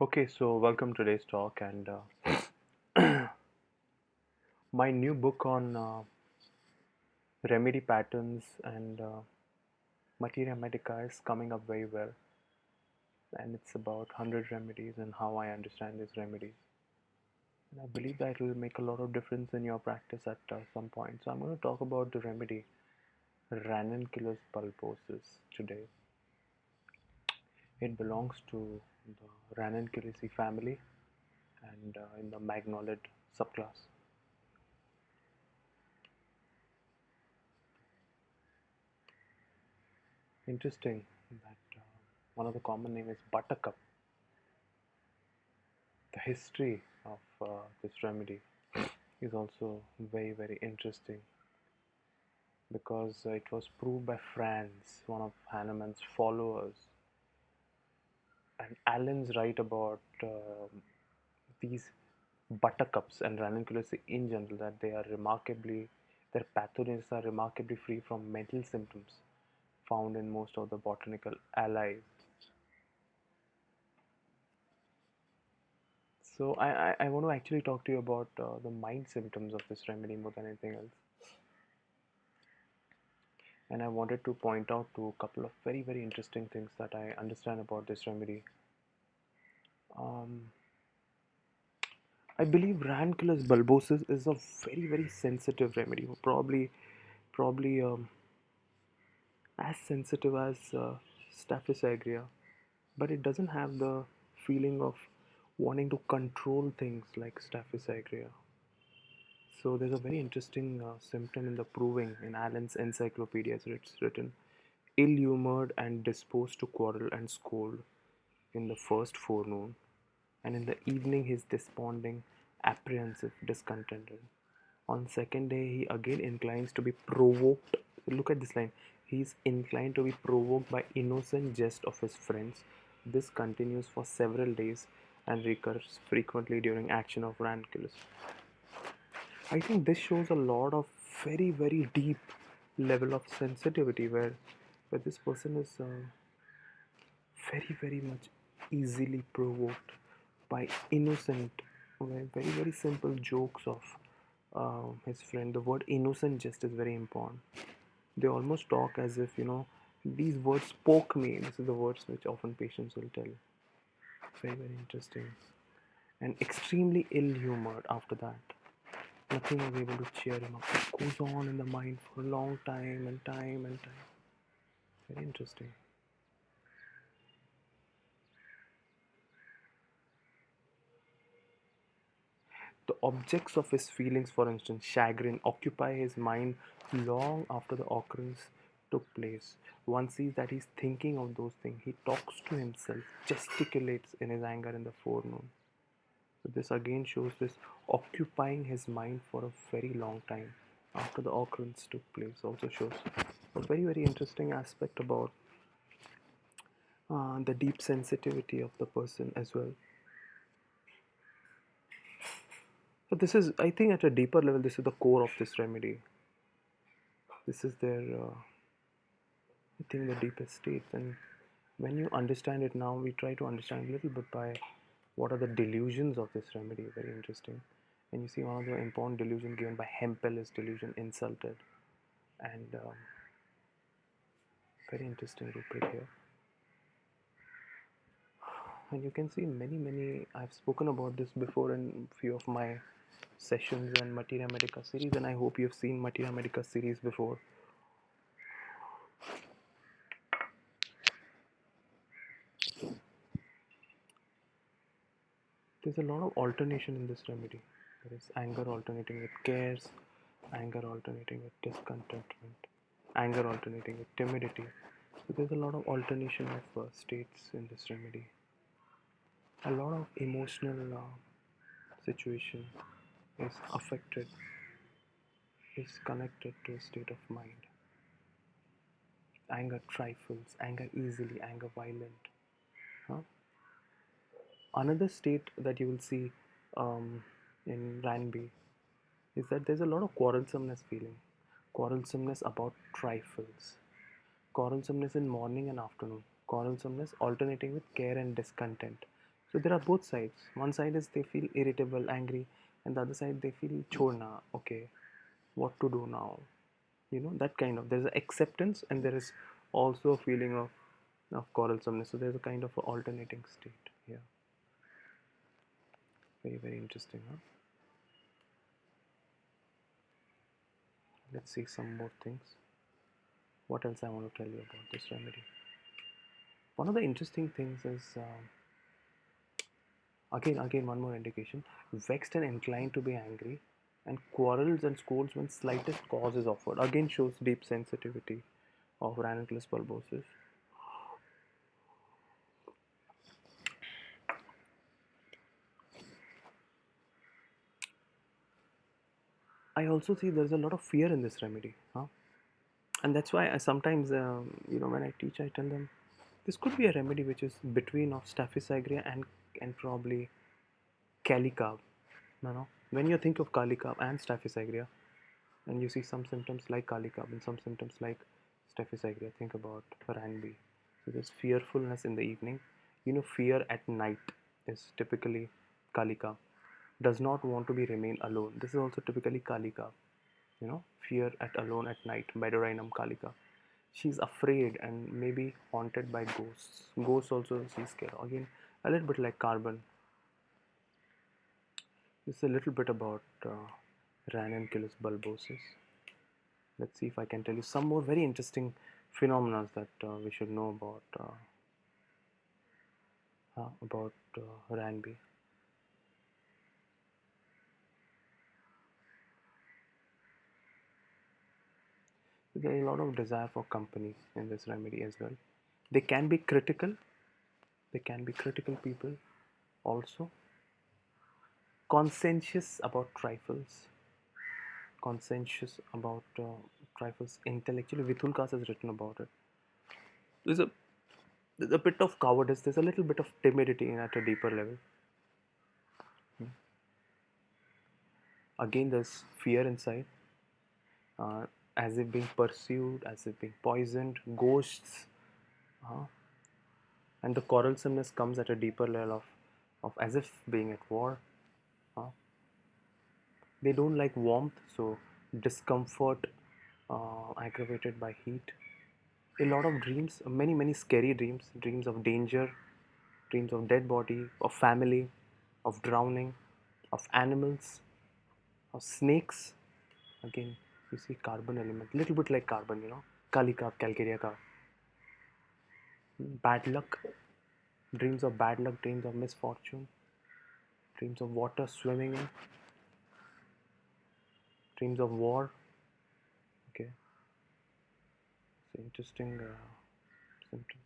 Okay, so welcome to today's talk, and my new book on remedy patterns and materia medica is coming up very well, and it's about 100 remedies and how I understand these remedies. And I believe that it will make a lot of difference in your practice at some point. So I'm going to talk about the remedy Ranunculus bulbosus today. It belongs to the Ranunculaceae family and in the Magnolid subclass. Interesting that one of the common name is buttercup. The history of this remedy is also very interesting because it was proved by Franz, one of Hahnemann's followers, and Allen's write about these buttercups and ranunculuses in general that they are remarkably their pathogens are remarkably free from mental symptoms found in most of the botanical allies. So I want to actually talk to you about the mind symptoms of this remedy more than anything else. And I wanted to point out to a couple of very interesting things that I understand about this remedy. Um, I believe Ranculus bulbosus is a very sensitive remedy, probably as sensitive as Staphylos agria, but it doesn't have the feeling of wanting to control things like Staphylos agria. So there's a very interesting symptom in the proving in Allen's encyclopedia. So it's written, ill-humored and disposed to quarrel and scold in the first forenoon, and in the evening he is desponding, apprehensive, discontented. On second day he again inclines to be provoked. Look at this line. He is inclined to be provoked by innocent jest of his friends. This continues for several days and recurs frequently during action of ranculus. I think this shows a lot of very deep level of sensitivity where this person is very much easily provoked by innocent, very simple jokes of his friend. The word innocent just is very important. They almost talk as if these words poke me. This is the words which often patients will tell. Very interesting, and extremely ill-humored after that. Nothing was able to cheer him up. It goes on in the mind for a long time and time. Very interesting. The objects of his feelings, for instance, chagrin, occupy his mind long after the occurrence took place. One sees that he's thinking of those things. He talks to himself, gesticulates in his anger in the forenoon. So this again shows this occupying his mind for a very long time after the occurrence took place. Also shows a very interesting aspect about the deep sensitivity of the person as well. So this is, I think, at a deeper level, this is the core of this remedy. This is their, I think, the deepest state. And when you understand it now, we try to understand a little bit by what are the delusions of this remedy. Very interesting. And you see one of the important delusion given by Hempel is delusion insulted. And very interesting rubric here. And you can see many, I've spoken about this before in few of my sessions on Materia Medica series, and I hope you've seen Materia Medica series before. There's a lot of alternation in this remedy. There is anger alternating with cares, anger alternating with discontentment, anger alternating with timidity. So there's a lot of alternation of states in this remedy. A lot of emotional situation is affected, is connected to a state of mind. Anger trifles, anger easily, anger violent. Huh? Another state that you will see in Ranby is that there's a lot of quarrelsomeness feeling. Quarrelsomeness about trifles. Quarrelsomeness in morning and afternoon. Quarrelsomeness alternating with care and discontent. So there are both sides. One side is they feel irritable, angry, and the other side they feel chorna. Okay, what to do now? That kind of, there's acceptance and there is also a feeling of quarrelsomeness. So there's a kind of a alternating state here. Very, very interesting, huh? Let's see some more things. What else I want to tell you about this remedy? One of the interesting things is, again, one more indication: vexed and inclined to be angry, and quarrels and scolds when slightest cause is offered. Again, shows deep sensitivity of ranunculus bulbosus. I also see there's a lot of fear in this remedy, huh? And that's why I sometimes, when I teach, I tell them this could be a remedy which is between of Staphysagria and probably Calicarb. When you think of Calicarb and Staphysagria, and you see some symptoms like Calicarb and some symptoms like Staphysagria, think about Ranby. So there's fearfulness in the evening. Fear at night is typically Calicarb. Does not want to be remain alone. This is also typically Calicarb. Fear at alone at night, Bedorinum calica. She's afraid and maybe haunted by ghosts. Ghosts also she's scared. Again, a little bit like carbon. This is a little bit about ranunculus bulbosus. Let's see if I can tell you some more very interesting phenomena that we should know about Ranby. There is a lot of desire for company in this remedy as well. They can be critical. They can be critical people also. Conscientious about trifles. Conscientious about trifles intellectually. Vithulkas has written about it. There's a there's a bit of cowardice. There's a little bit of timidity at a deeper level. Again, there's fear inside, uh, as if being pursued, as if being poisoned, ghosts, uh, and the quarrelsomeness comes at a deeper level of as if being at war. Uh, they don't like warmth, so discomfort, aggravated by heat. A lot of dreams, many scary dreams, dreams of danger, dreams of dead body, of family, of drowning, of animals, of snakes. Again, you see carbon element, little bit like carbon, Kalika, Calcarea ka. Bad luck, dreams of bad luck, dreams of misfortune, dreams of water swimming in, dreams of war. Okay, it's an interesting symptom.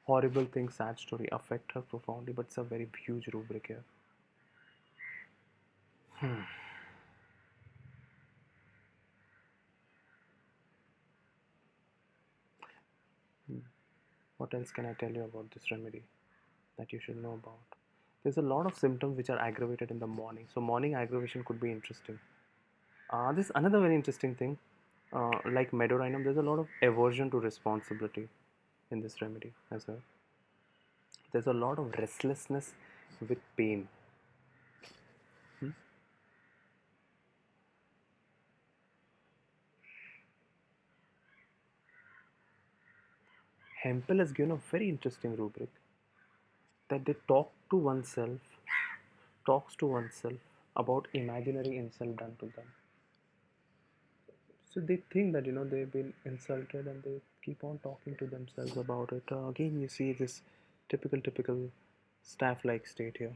Horrible things, sad story, affect her profoundly, but it's a very huge rubric here. What else can I tell you about this remedy that you should know about? There's a lot of symptoms which are aggravated in the morning. So morning aggravation could be interesting. This is another very interesting thing. Like medorinum, there's a lot of aversion to responsibility in this remedy as well. There's a lot of restlessness with pain. Hmm? Hempel has given a very interesting rubric that they talks to oneself about imaginary insult done to them. So they think that they've been insulted and they keep on talking to themselves about it. Again, you see this typical staff-like state here.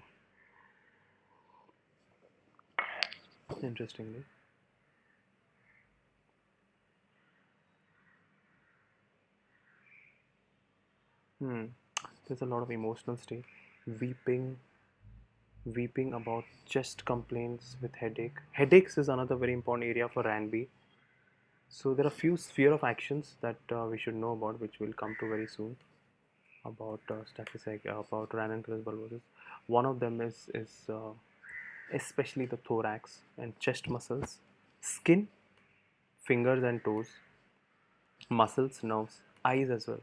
Interestingly, there's a lot of emotional state, weeping, weeping about chest complaints with headache. Headaches is another very important area for RANB. So there are few sphere of actions that we should know about, which we'll come to very soon, about about ranunculus bulbosus. One of them is especially the thorax and chest muscles, skin, fingers and toes, muscles, nerves, eyes as well.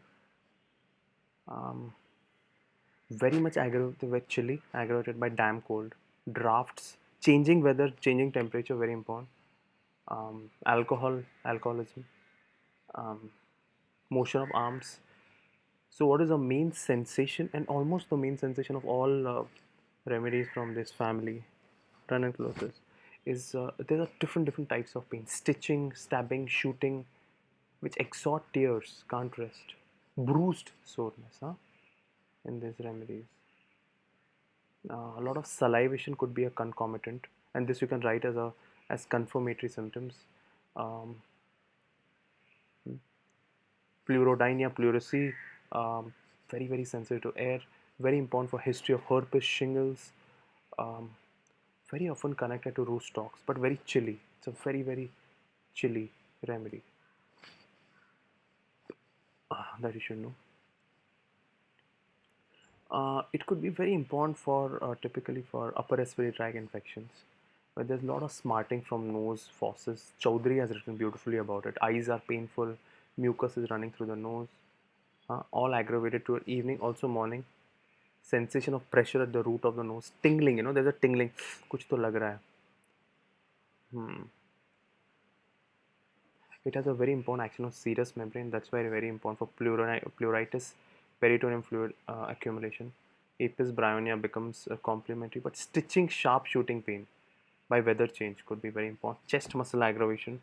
Um, Very much aggravated with chilly, aggravated by damp cold, drafts, changing weather, changing temperature, very important. Alcoholism, um, motion of arms. So, what is the main sensation and almost the main sensation of all remedies from this family, ranunculosis, is there are different types of pain: stitching, stabbing, shooting, which exhort tears, can't rest, bruised soreness, huh? In these remedies. A lot of salivation could be a concomitant, and this you can write as confirmatory symptoms. Um, Pleurodynia, pleurisy, very sensitive to air, very important for history of herpes, shingles, um, very often connected to root stocks, but very chilly. It's a very chilly remedy that you should know. It could be very important for typically for upper respiratory tract infections, where there's a lot of smarting from nose, fauces. Chaudhary has written beautifully about it. Eyes are painful, mucus is running through the nose, all aggravated to evening, also morning. Sensation of pressure at the root of the nose, tingling. There's a tingling. कुछ तो लग रहा है. Hmm. It has a very important action on serous membrane. That's why very important for pleuritis, peritoneum fluid accumulation. Apis bryonia becomes complementary, but stitching, sharp shooting pain by weather change could be very important. Chest muscle aggravation,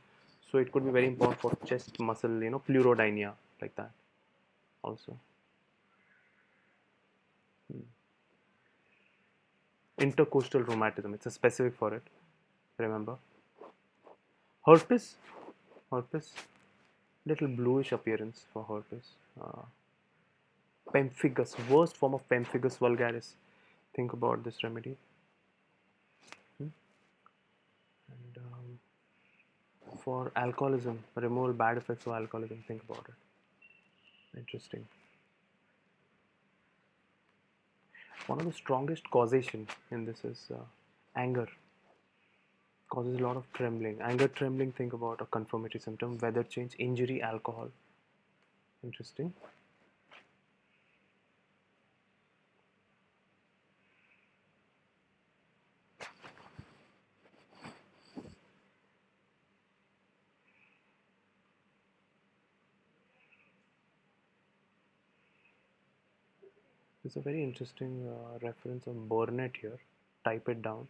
so it could be very important for chest muscle, pleurodynia, like that also. Intercostal rheumatism, it's a specific for it. Remember, herpes, herpes, little bluish appearance for herpes. Pemphigus, worst form of pemphigus vulgaris. Think about this remedy. And for alcoholism, removal bad effects of alcoholism. Think about it. Interesting. One of the strongest causation in this is anger. Causes a lot of trembling. Anger, trembling. Think about a confirmatory symptom. Weather change, injury, alcohol. Interesting. There's a very interesting reference on Burnett here. Type it down.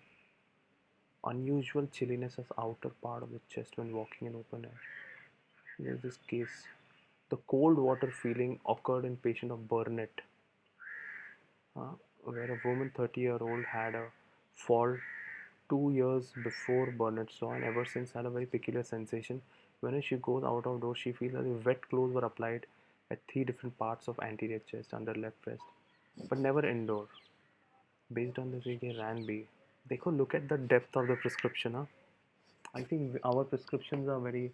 Unusual chilliness of outer part of the chest when walking in open air. Here's this case. The cold water feeling occurred in patient of Burnett, uh, where a woman 30-year-old had a fall 2 years before Burnett saw, and ever since had a very peculiar sensation. Whenever she goes out of doors, she feels as if wet clothes were applied at three different parts of anterior chest under left breast, but never indoor. Based on this, we get Ranby. देखो, look at the depth of the prescription. Huh? I think our prescriptions are very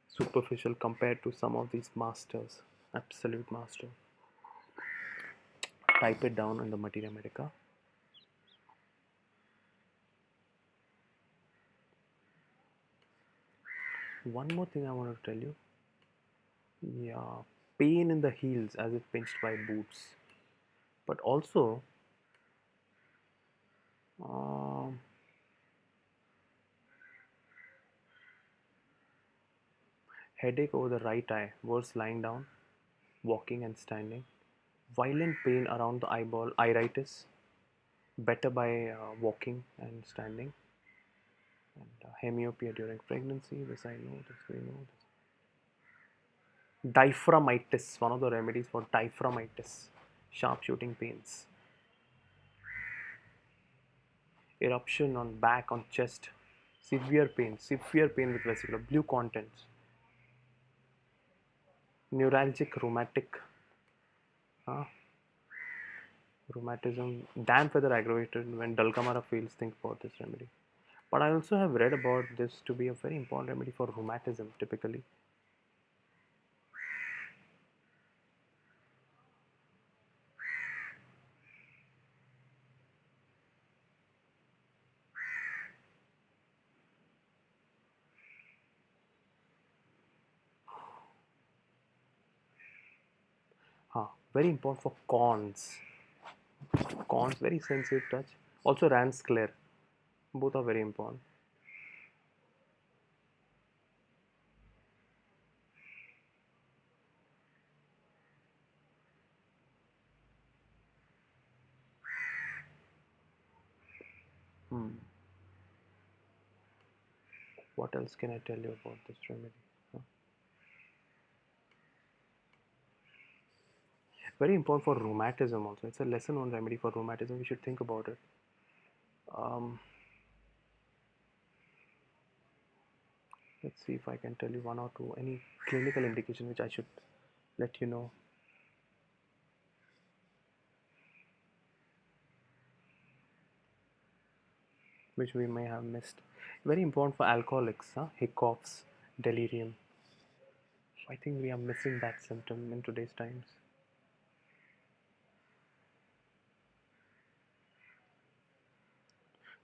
superficial compared to some of these masters, absolute master. Type it down in the Materia Medica. One more thing I want to tell you. Yeah, pain in the heels as if pinched by boots, but also um, headache over the right eye, worse lying down, walking and standing, violent pain around the eyeball, iritis, better by walking and standing, and hemiopia during pregnancy. This I know, this we know. Diaphragmitis, one of the remedies for diaphragmitis, sharp shooting pains, eruption on back, on chest, severe pain with vesicular, blue contents, neuralgic, rheumatic, uh, rheumatism, damp weather aggravated when Dulcamara fails. Think about this remedy. But I also have read about this to be a very important remedy for rheumatism typically. Very important for corns. Corns, very sensitive touch. Also, Rans clear. Both are very important. Hmm. What else can I tell you about this remedy? Huh. Very important for rheumatism also. It's a lesser known remedy for rheumatism. We should think about it. Um, let's see if I can tell you one or two. Any clinical indication which I should let you know. Which we may have missed. Very important for alcoholics, huh? Hiccups, delirium. I think we are missing that symptom in today's times.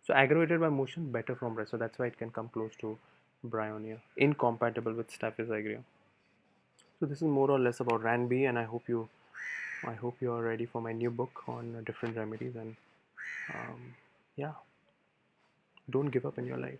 So aggravated by motion, better from rest. So that's why it can come close to bryonia, incompatible with staphylococcus aureus. So this is more or less about RANB, and I hope you are ready for my new book on different remedies. And yeah, don't give up in your life.